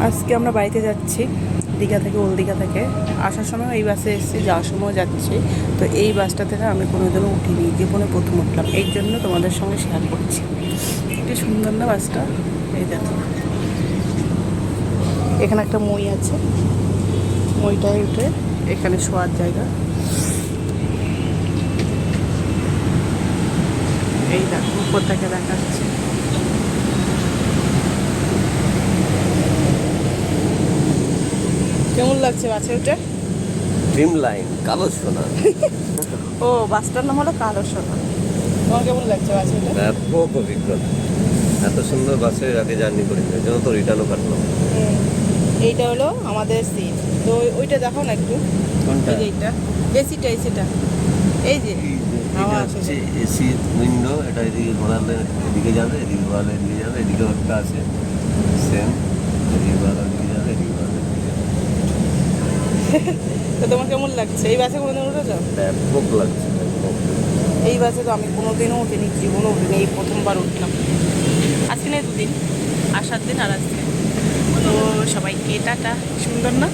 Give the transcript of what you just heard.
আজকে আমরা বাড়িতে যাচ্ছি দীঘা থেকে, ওল্ড দীঘা থেকে। আসার সময় এই বাসে এসেছি, যাওয়ার সময় যাচ্ছি। তো এই বাসটা থেকে আমি কোনোদিনও উঠিনি, জীবনে প্রথম উঠলাম, এই জন্য তোমাদের সঙ্গে শেয়ার করছি। কি সুন্দর না বাসটা, এই দেখো। এখানে একটা মই আছে, মইটায় উঠে এখানে শোয়ার জায়গা। এই দেখো উপর থেকে দেখাচ্ছে। কেমন লাগছে বাসে উঠে? ড্রিম লাইন কালো সোনা। ও, বাসটার নাম হলো কালো সোনা। তোমার কেমন লাগছে বাসে উঠে? ব্যাপক অভিজ্ঞতা, এত সুন্দর বাসে আগে জার্নি করি না, জন্য তো রিটার্নও কাটলাম। এইটা হলো আমাদের সিট। তো ওইটা দেখো না একটু। কোনটা? এই যে এইটা এসিটা, এসিটা এই যে হাওয়া আছে। এসি উইন্ডো, এটা এদিকে ঘোরালে এদিকে যাবে, এদিকে ঘোরালে এদিকে যাবে, এদিকেও একটা আছে সেম, এদিকে ঘোরালে এদিকে যাবে, এদিকে ঘোরালে এদিকে যাবে। তো তোমার কেমন লাগছে? এই বাসে কোনোদিন উঠেছো? ব্যাপক লাগছে, ব্যাপক। এই বাসে তো আমি কোনোদিনও উঠিনি, জীবনও উঠিনি, এই প্রথমবার উঠলাম। আজকে নেই, দুদিন, আসার দিন আর আজকে। তো সবাইকে টাটা। সুন্দর না?